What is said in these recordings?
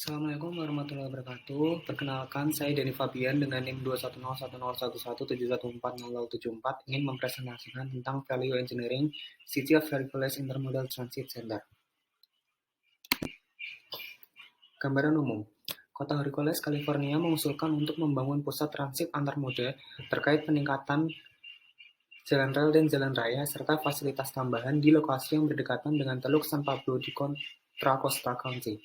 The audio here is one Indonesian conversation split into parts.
Assalamualaikum warahmatullahi wabarakatuh. Perkenalkan, saya Denny Fabian dengan NIM 210101171740074 ingin mempresentasikan tentang Value Engineering City of Hercules Intermodal Transit Center. Gambaran umum. Kota Hercules, California mengusulkan untuk membangun pusat transit antar moda terkait peningkatan jalan rel dan jalan raya serta fasilitas tambahan di lokasi yang berdekatan dengan Teluk San Pablo di Contra Costa County.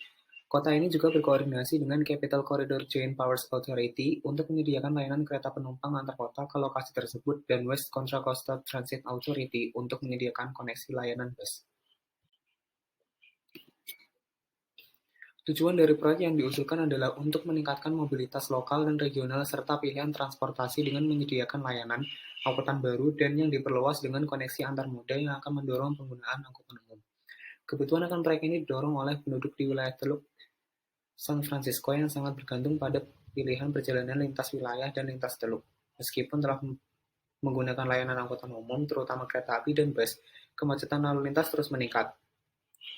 Kota ini juga berkoordinasi dengan Capital Corridor Joint Powers Authority untuk menyediakan layanan kereta penumpang antar kota ke lokasi tersebut dan West Contra Costa Transit Authority untuk menyediakan koneksi layanan bus. Tujuan dari proyek yang diusulkan adalah untuk meningkatkan mobilitas lokal dan regional serta pilihan transportasi dengan menyediakan layanan angkutan baru dan yang diperluas dengan koneksi antar moda yang akan mendorong penggunaan angkutan umum. Kebutuhan akan proyek ini didorong oleh penduduk di wilayah Teluk San Francisco yang sangat bergantung pada pilihan perjalanan lintas wilayah dan lintas teluk. Meskipun telah menggunakan layanan angkutan umum, terutama kereta api dan bus, kemacetan lalu lintas terus meningkat,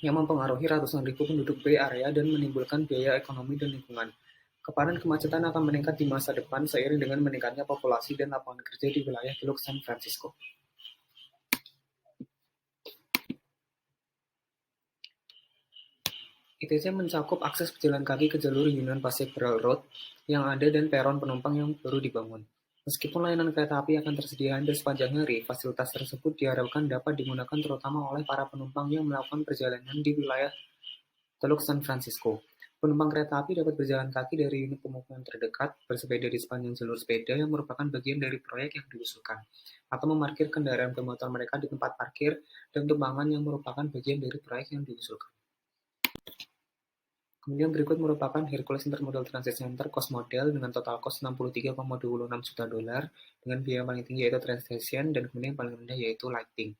yang mempengaruhi ratusan ribu penduduk Bay Area dan menimbulkan biaya ekonomi dan lingkungan. Kepadatan kemacetan akan meningkat di masa depan seiring dengan meningkatnya populasi dan lapangan kerja di wilayah Teluk San Francisco. ITC mencakup akses pejalan kaki ke jalur Union Pacific Railroad yang ada dan peron penumpang yang baru dibangun. Meskipun layanan kereta api akan tersedia hampir sepanjang hari, fasilitas tersebut diharapkan dapat digunakan terutama oleh para penumpang yang melakukan perjalanan di wilayah Teluk San Francisco. Penumpang kereta api dapat berjalan kaki dari unit pemukiman terdekat, bersepeda di sepanjang jalur sepeda yang merupakan bagian dari proyek yang diusulkan, atau memarkir kendaraan bermotor mereka di tempat parkir dan tumpangan yang merupakan bagian dari proyek yang diusulkan. Kemudian berikut merupakan Hercules Intermodal Transit Center cost model dengan total cost $63,26 juta dengan biaya paling tinggi yaitu transportation dan kemudian paling rendah yaitu lighting.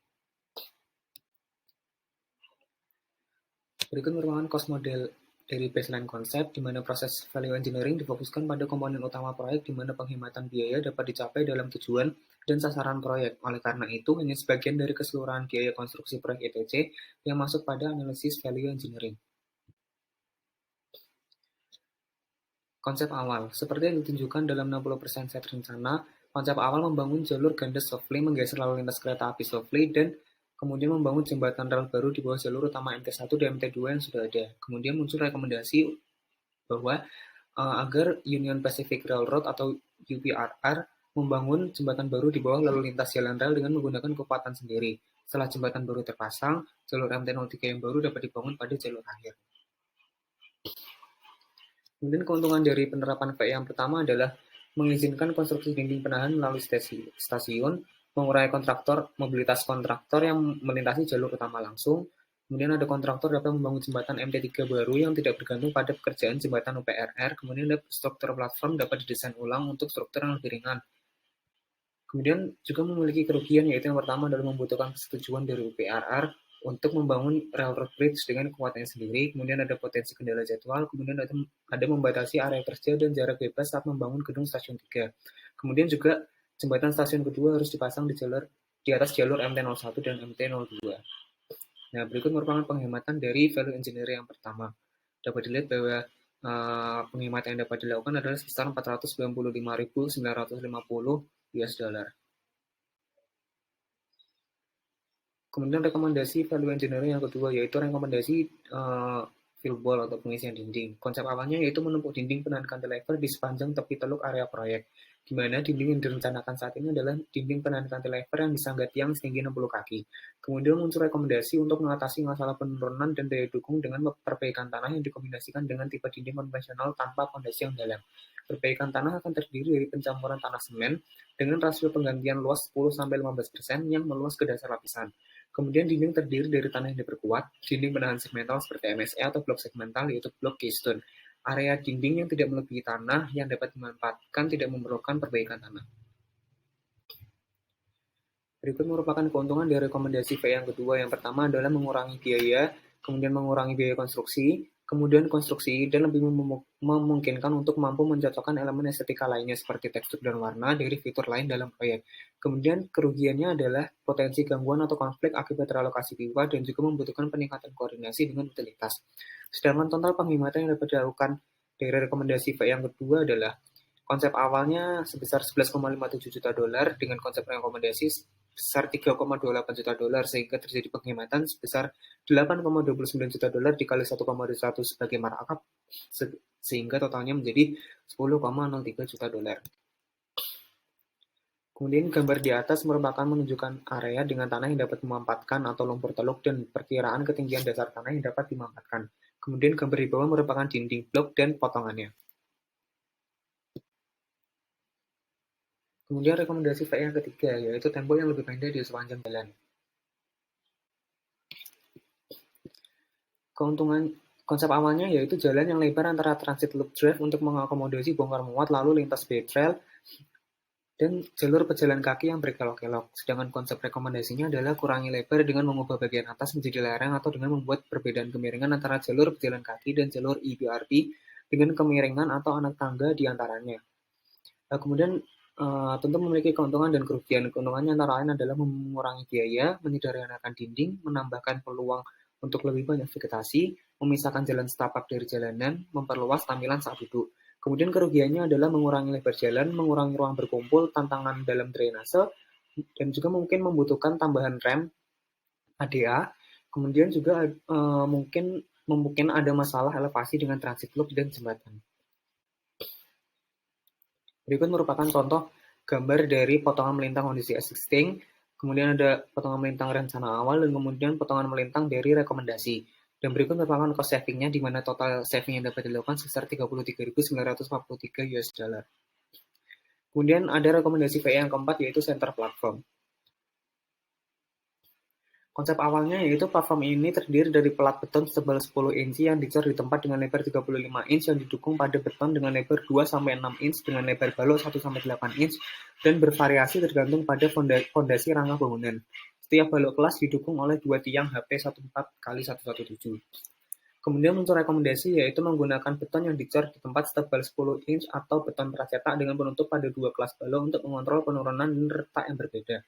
Berikut merupakan cost model dari baseline konsep, di mana proses value engineering difokuskan pada komponen utama proyek di mana penghematan biaya dapat dicapai dalam tujuan dan sasaran proyek. Oleh karena itu, hanya sebagian dari keseluruhan biaya konstruksi proyek ETC yang masuk pada analisis value engineering. Konsep awal, seperti yang ditunjukkan dalam 60% set rencana, konsep awal membangun jalur ganda softly menggeser lalu lintas kereta api softly dan kemudian membangun jembatan rel baru di bawah jalur utama MT1 dan MT2 yang sudah ada. Kemudian muncul rekomendasi bahwa agar Union Pacific Railroad atau UPRR membangun jembatan baru di bawah lalu lintas jalan rel dengan menggunakan kekuatan sendiri. Setelah jembatan baru terpasang, jalur MT03 yang baru dapat dibangun pada jalur akhir. Kemudian keuntungan dari penerapan VE yang pertama adalah mengizinkan konstruksi dinding penahan melalui stasiun, mengurangi mobilitas kontraktor yang melintasi jalur utama langsung. Kemudian ada kontraktor dapat membangun jembatan MT3 baru yang tidak bergantung pada pekerjaan jembatan UPRR. Kemudian ada struktur platform dapat didesain ulang untuk struktur yang lebih ringan. Kemudian juga memiliki kerugian, yaitu yang pertama adalah membutuhkan persetujuan dari UPRR untuk membangun railroad bridge dengan kekuatannya sendiri. Kemudian ada potensi kendala jadwal, kemudian ada membatasi area kerja dan jarak bebas saat membangun gedung stasiun 3. Kemudian juga jembatan stasiun kedua harus dipasang di atas jalur MT01 dan MT02. Nah, berikut merupakan penghematan dari value engineering yang pertama. Dapat dilihat bahwa penghematan yang dapat dilakukan adalah sekitar 495.950 US dollar. Kemudian rekomendasi value engineering yang kedua yaitu rekomendasi fill ball atau pengisian dinding. Konsep awalnya yaitu menumpuk dinding penahan cantilever di sepanjang tepi teluk area proyek, di mana dinding yang direncanakan saat ini adalah dinding penahan cantilever yang disangga tiang setinggi 60 kaki. Kemudian muncul rekomendasi untuk mengatasi masalah penurunan dan daya dukung dengan perbaikan tanah yang dikombinasikan dengan tipe dinding konvensional tanpa fondasi yang dalam. Perbaikan tanah akan terdiri dari pencampuran tanah semen dengan rasio penggantian luas 10-15% yang meluas ke dasar lapisan. Kemudian dinding terdiri dari tanah yang diperkuat, dinding penahan segmental seperti MSE atau blok segmental yaitu blok keystone. Area dinding yang tidak melebihi tanah yang dapat dimanfaatkan tidak memerlukan perbaikan tanah. Berikut merupakan keuntungan dari rekomendasi V yang kedua. Yang pertama adalah mengurangi biaya, kemudian mengurangi biaya konstruksi, kemudian konstruksi dan lebih memungkinkan untuk mampu mencocokkan elemen estetika lainnya seperti tekstur dan warna dari fitur lain dalam proyek. Kemudian kerugiannya adalah potensi gangguan atau konflik akibat relokasi pipa dan juga membutuhkan peningkatan koordinasi dengan utilitas. Sedangkan total penghematan yang dapat dilakukan dari rekomendasi VE yang kedua adalah konsep awalnya sebesar 11,57 juta dolar dengan konsep rekomendasi sebesar 3,28 juta dolar sehingga terjadi penghematan sebesar 8,29 juta dolar dikali 1,21 sebagai markup sehingga totalnya menjadi 10,03 juta dolar. Kemudian gambar di atas merupakan menunjukkan area dengan tanah yang dapat dimampatkan atau lumpur teluk dan perkiraan ketinggian dasar tanah yang dapat dimampatkan. Kemudian gambar di bawah merupakan dinding blok dan potongannya. Kemudian rekomendasi VE yang ketiga, yaitu tempo yang lebih pendek di sepanjang jalan. Keuntungan konsep awalnya yaitu jalan yang lebar antara transit loop drive untuk mengakomodasi bongkar muat lalu lintas bay trail dan jalur pejalan kaki yang berkelok-kelok. Sedangkan konsep rekomendasinya adalah kurangi lebar dengan mengubah bagian atas menjadi lereng atau dengan membuat perbedaan kemiringan antara jalur pejalan kaki dan jalur EBRP dengan kemiringan atau anak tangga di antaranya. Kemudian tentu memiliki keuntungan dan kerugian. Keuntungannya antara lain adalah mengurangi biaya, menyederhanakan dinding, menambahkan peluang untuk lebih banyak vegetasi, memisahkan jalan setapak dari jalanan, memperluas tampilan saat duduk. Kemudian kerugiannya adalah mengurangi lebar jalan, mengurangi ruang berkumpul, tantangan dalam drainase, dan juga mungkin membutuhkan tambahan rem ADA. Kemudian juga mungkin ada masalah elevasi dengan transit loop dan jembatan. Berikut merupakan contoh gambar dari potongan melintang kondisi existing, kemudian ada potongan melintang rencana awal, dan kemudian potongan melintang dari rekomendasi. Dan berikut merupakan cost saving-nya, di mana total saving yang dapat dilakukan sebesar 33.943 US dollar. Kemudian ada rekomendasi VE yang keempat, yaitu center platform. Konsep awalnya yaitu platform ini terdiri dari pelat beton setebal 10 inci yang dicor di tempat dengan lebar 35 inch yang didukung pada beton dengan lebar 2-6 inch dengan lebar balok 1-8 inch dan bervariasi tergantung pada fondasi rangka bangunan. Setiap balok kelas didukung oleh 2 tiang HP 14x117. Kemudian muncul rekomendasi yaitu menggunakan beton yang dicor di tempat setebal 10 inch atau beton pracetak dengan penutup pada 2 kelas balok untuk mengontrol penurunan dan retak yang berbeda.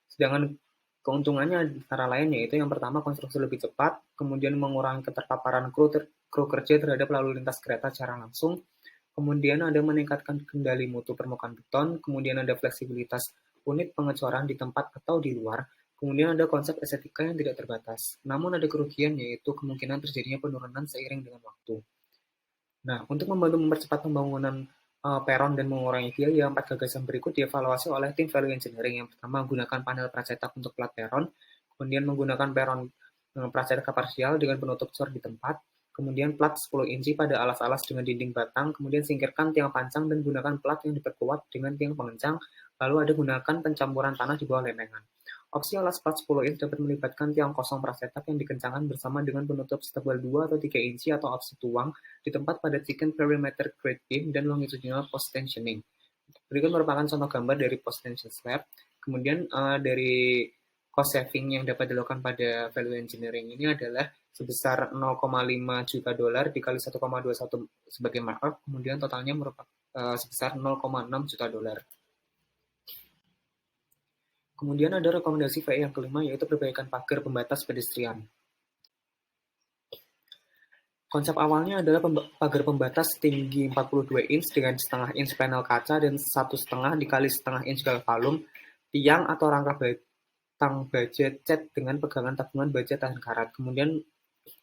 Sedangkan keuntungannya antara lain yaitu yang pertama konstruksi lebih cepat, kemudian mengurangi keterpaparan kru kerja terhadap lalu lintas kereta secara langsung, kemudian ada meningkatkan kendali mutu permukaan beton, kemudian ada fleksibilitas unit pengecoran di tempat atau di luar, kemudian ada konsep estetika yang tidak terbatas. Namun ada kerugian yaitu kemungkinan terjadinya penurunan seiring dengan waktu. Nah, untuk membantu mempercepat pembangunan peron dan mengurangi biaya, 4 gagasan berikut dievaluasi oleh tim value engineering. Yang pertama, menggunakan panel pracetak untuk plat peron, kemudian menggunakan peron pracetak parsial dengan penutup cor di tempat, kemudian plat 10 inci pada alas-alas dengan dinding batang, kemudian singkirkan tiang pancang dan gunakan plat yang diperkuat dengan tiang pengencang, lalu ada gunakan pencampuran tanah di bawah lempengan. Opsi alas plat 10 inch dapat melibatkan tiang kosong pracetak yang dikencangkan bersama dengan penutup setebal 2 atau 3 inci atau opsi tuang di tempat pada chicken perimeter grade beam dan longitudinal post tensioning. Berikut merupakan contoh gambar dari post tension slab. Kemudian dari cost saving yang dapat dilakukan pada value engineering ini adalah sebesar 0,5 juta dolar dikali 1,21 sebagai markup, kemudian totalnya merupakan sebesar 0,6 juta dolar. Kemudian ada rekomendasi VE yang kelima, yaitu perbaikan pagar pembatas pedestrian. Konsep awalnya adalah pagar pembatas tinggi 42 inch dengan setengah inch panel kaca dan 1,5 dikali setengah inch galvalum, tiang atau rangka batang baja cat dengan pegangan tabungan baja tahan karat. Kemudian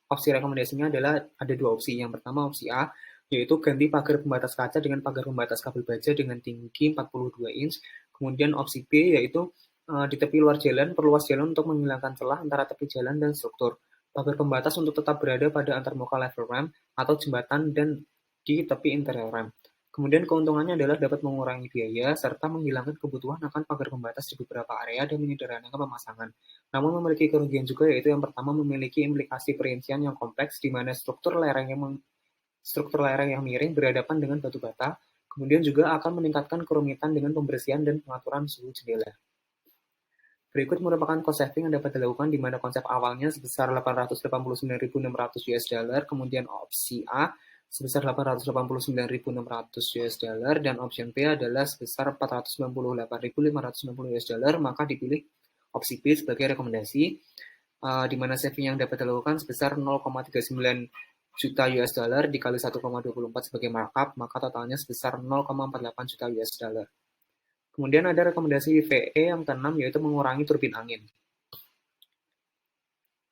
opsi rekomendasinya adalah ada 2 opsi. Yang pertama opsi A, yaitu ganti pagar pembatas kaca dengan pagar pembatas kabel baja dengan tinggi 42 inch. Kemudian opsi B, yaitu di tepi luar jalan, perluas jalan untuk menghilangkan celah antara tepi jalan dan struktur. Pagar pembatas untuk tetap berada pada antarmuka level ramp atau jembatan dan di tepi interior ramp. Kemudian keuntungannya adalah dapat mengurangi biaya serta menghilangkan kebutuhan akan pagar pembatas di beberapa area dan menyederhanakan pemasangan. Namun memiliki kerugian juga, yaitu yang pertama memiliki implikasi perincian yang kompleks di mana struktur lereng yang miring berhadapan dengan batu bata, kemudian juga akan meningkatkan kerumitan dengan pembersihan dan pengaturan suhu jendela. Berikut merupakan cost saving yang dapat dilakukan di mana konsep awalnya sebesar 889.600 US dollar, kemudian opsi A sebesar 889.600 US dollar dan opsi B adalah sebesar 498.590 US dollar, maka dipilih opsi B sebagai rekomendasi di mana saving yang dapat dilakukan sebesar 0,39 juta US dollar dikali 1,24 sebagai markup, maka totalnya sebesar 0,48 juta US dollar. Kemudian ada rekomendasi VE yang keenam, yaitu mengurangi turbin angin.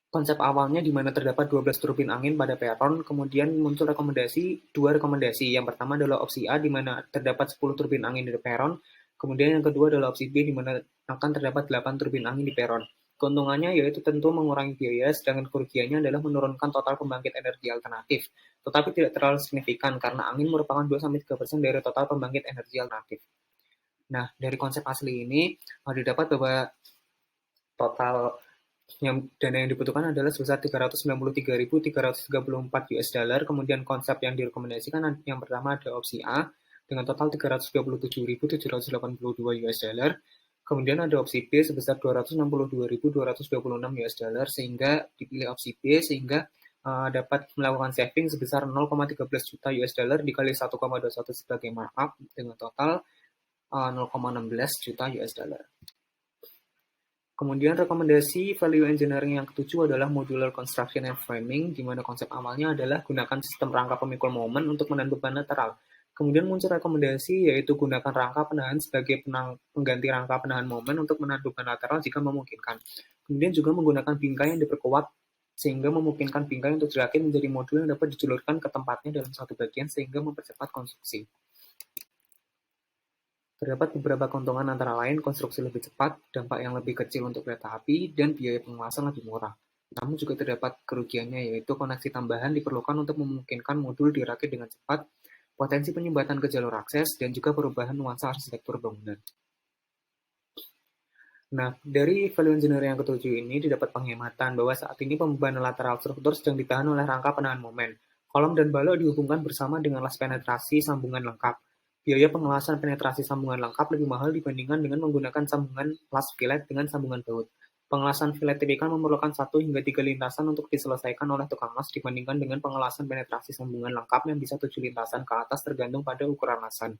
Konsep awalnya di mana terdapat 12 turbin angin pada peron, kemudian muncul dua rekomendasi. Yang pertama adalah opsi A, di mana terdapat 10 turbin angin di peron, kemudian yang kedua adalah opsi B, di mana akan terdapat 8 turbin angin di peron. Keuntungannya yaitu tentu mengurangi biaya, sedangkan kerugiannya adalah menurunkan total pembangkit energi alternatif, tetapi tidak terlalu signifikan karena angin merupakan 2-3% dari total pembangkit energi alternatif. Nah, dari konsep asli ini didapat bahwa total dana yang dibutuhkan adalah sebesar 393.334 US dollar. Kemudian konsep yang direkomendasikan yang pertama ada opsi A dengan total 327.782 US dollar. Kemudian ada opsi B sebesar 262.226 US dollar, sehingga dipilih opsi B sehingga dapat melakukan saving sebesar 0,13 juta US dollar dikali 1,21 sebagai markup dengan total 0,16 juta US dollar. Kemudian rekomendasi value engineering yang ketujuh adalah modular construction and framing, di mana konsep awalnya adalah gunakan sistem rangka pemikul momen untuk menahan beban lateral. Kemudian muncul rekomendasi yaitu gunakan rangka penahan sebagai pengganti rangka penahan momen untuk menahan beban lateral jika memungkinkan. Kemudian juga menggunakan bingkai yang diperkuat sehingga memungkinkan bingkai untuk dirakit menjadi modul yang dapat dijulurkan ke tempatnya dalam satu bagian sehingga mempercepat konstruksi. Terdapat beberapa keuntungan antara lain konstruksi lebih cepat, dampak yang lebih kecil untuk kereta api, dan biaya pengawasan lebih murah. Namun juga terdapat kerugiannya, yaitu koneksi tambahan diperlukan untuk memungkinkan modul dirakit dengan cepat, potensi penyumbatan ke jalur akses, dan juga perubahan nuansa arsitektur bangunan. Nah, dari value engineering yang ketujuh ini didapat penghematan bahwa saat ini pembebanan lateral struktur sedang ditahan oleh rangka penahan momen. Kolom dan balok dihubungkan bersama dengan las penetrasi sambungan lengkap. Biaya pengelasan penetrasi sambungan lengkap lebih mahal dibandingkan dengan menggunakan sambungan las fillet dengan sambungan baut. Pengelasan fillet tipikal memerlukan 1 hingga 3 lintasan untuk diselesaikan oleh tukang las dibandingkan dengan pengelasan penetrasi sambungan lengkap yang bisa 7 lintasan ke atas tergantung pada ukuran lasan.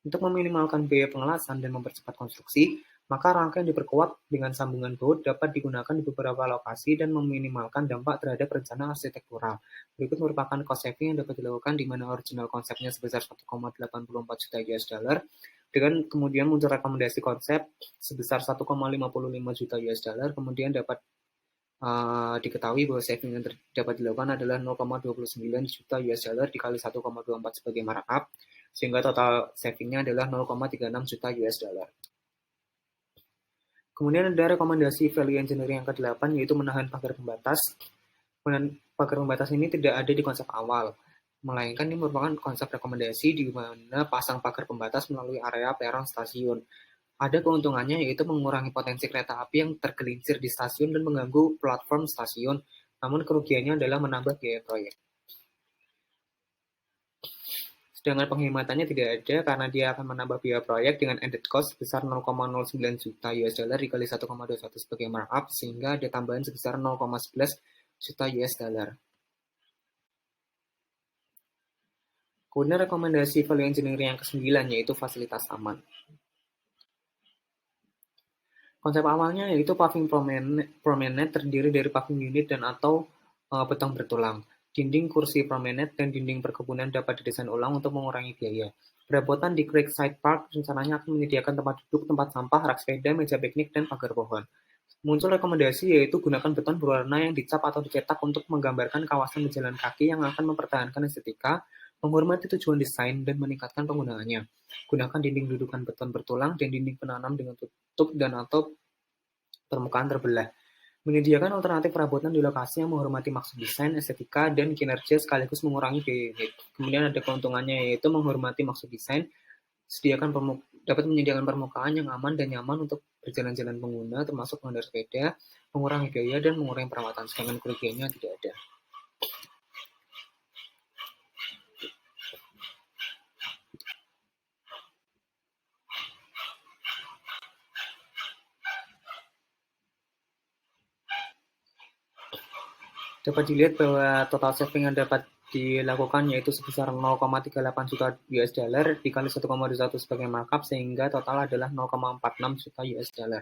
Untuk meminimalkan biaya pengelasan dan mempercepat konstruksi, maka rangka yang diperkuat dengan sambungan baut dapat digunakan di beberapa lokasi dan meminimalkan dampak terhadap rencana arsitektural. Berikut merupakan cost saving yang dapat dilakukan di mana original konsepnya sebesar 1,84 juta US dollar, dengan kemudian muncul rekomendasi konsep sebesar 1,55 juta US dollar, kemudian dapat diketahui bahwa saving yang dapat dilakukan adalah 0,29 juta US dollar dikali 1,24 sebagai markup, sehingga total savingnya adalah 0,36 juta US dollar. Kemudian ada rekomendasi value engineering yang ke-8, yaitu menahan pagar pembatas. Pagar pembatas ini tidak ada di konsep awal, melainkan ini merupakan konsep rekomendasi di mana pasang pagar pembatas melalui area peron stasiun. Ada keuntungannya yaitu mengurangi potensi kereta api yang tergelincir di stasiun dan mengganggu platform stasiun, namun kerugiannya adalah menambah biaya proyek. Sedangkan penghematannya tidak ada karena dia akan menambah biaya proyek dengan added cost sebesar 0,09 juta US dollar dikali 1,21 sebagai markup, sehingga ada tambahan sebesar 0,11 juta US dollar. Kemudian rekomendasi value engineering yang ke-9 yaitu fasilitas aman. Konsep awalnya yaitu paving promenade terdiri dari paving unit dan atau betong bertulang. Dinding kursi promenade dan dinding perkebunan dapat didesain ulang untuk mengurangi biaya. Perabotan di Creekside Park rencananya akan menyediakan tempat duduk, tempat sampah, rak sepeda, meja piknik, dan pagar pohon. Muncul rekomendasi yaitu gunakan beton berwarna yang dicap atau dicetak untuk menggambarkan kawasan berjalan kaki yang akan mempertahankan estetika, menghormati tujuan desain, dan meningkatkan penggunaannya. Gunakan dinding dudukan beton bertulang dan dinding penanam dengan tutup dan atau permukaan terbelah. Menyediakan alternatif perabotan di lokasi yang menghormati maksud desain, estetika, dan kinerja sekaligus mengurangi biaya unit. Kemudian ada keuntungannya yaitu menghormati maksud desain, dapat menyediakan permukaan yang aman dan nyaman untuk berjalan-jalan pengguna, termasuk pengendara sepeda, mengurangi biaya, dan mengurangi perawatan, sedangkan kerugiannya tidak ada. Dapat dilihat bahwa total saving yang dapat dilakukan yaitu sebesar 0,38 juta US dollar dikali 1,21 sebagai markup, sehingga total adalah 0,46 juta US dollar.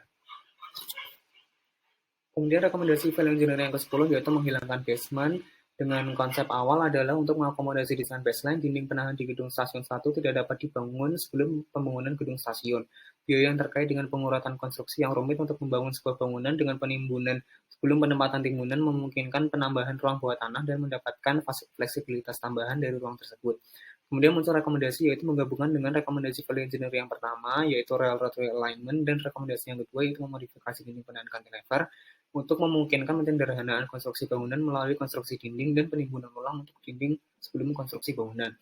Kemudian rekomendasi value engineering yang ke-10 yaitu menghilangkan basement. Dengan konsep awal adalah untuk mengakomodasi desain baseline, dinding penahan di gedung stasiun 1 tidak dapat dibangun sebelum pembangunan gedung stasiun. Biaya yang terkait dengan penguratan konstruksi yang rumit untuk membangun sebuah bangunan dengan penimbunan sebelum penempatan timbunan memungkinkan penambahan ruang bawah tanah dan mendapatkan fleksibilitas tambahan dari ruang tersebut. Kemudian muncul rekomendasi yaitu menggabungkan dengan rekomendasi value engineering yang pertama yaitu railroad realignment dan rekomendasi yang kedua yaitu memodifikasi dinding penahan cantilever untuk memungkinkan penyederhanaan konstruksi bangunan melalui konstruksi dinding dan penimbunan ulang untuk dinding sebelum konstruksi bangunan.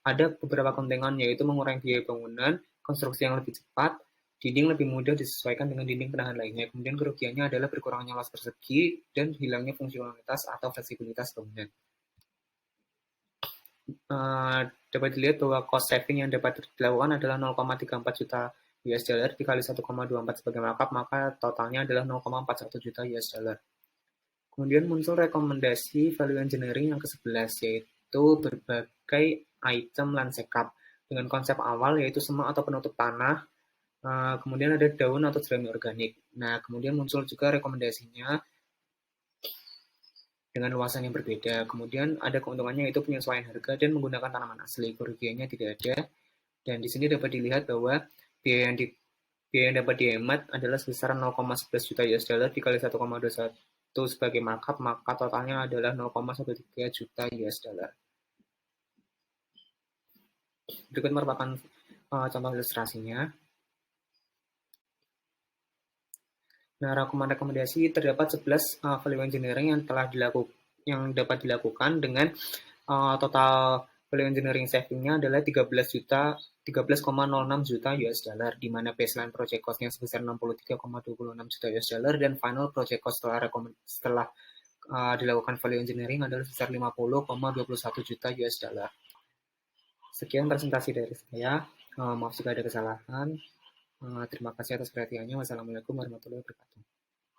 Ada beberapa kepentingan yaitu mengurangi biaya bangunan, konstruksi yang lebih cepat, dinding lebih mudah disesuaikan dengan dinding penahan lainnya. Kemudian kerugiannya adalah berkurangnya luas persegi dan hilangnya fungsionalitas atau fleksibilitas bangunan. Dapat dilihat bahwa cost saving yang dapat dilakukan adalah 0,34 juta US dollar dikali 1,24 sebagai markup, maka totalnya adalah 0,41 juta US dollar. Kemudian muncul rekomendasi value engineering yang ke-11 yaitu berbagai item landscape dengan konsep awal yaitu semak atau penutup tanah, kemudian ada daun atau jerami organik. Nah, kemudian muncul juga rekomendasinya dengan luasan yang berbeda. Kemudian ada keuntungannya yaitu penyesuaian harga dan menggunakan tanaman asli. Kerugiannya tidak ada. Dan di sini dapat dilihat bahwa biaya yang dapat dihemat adalah sebesar 0,11 juta US dollar dikali 1,21 sebagai markup, maka totalnya adalah 0,13 juta US dollar. Berikut merupakan contoh ilustrasinya. Nah, rekomendasi terdapat 11 value engineering yang dapat dilakukan dengan total value engineering saving-nya adalah 13,06 juta US dollar, di mana baseline project cost-nya sebesar 63,26 juta US dollar dan final project cost setelah dilakukan value engineering adalah sebesar 50,21 juta US dollar. Sekian presentasi dari saya. Maaf jika ada kesalahan. Terima kasih atas perhatiannya. Wassalamualaikum warahmatullahi wabarakatuh.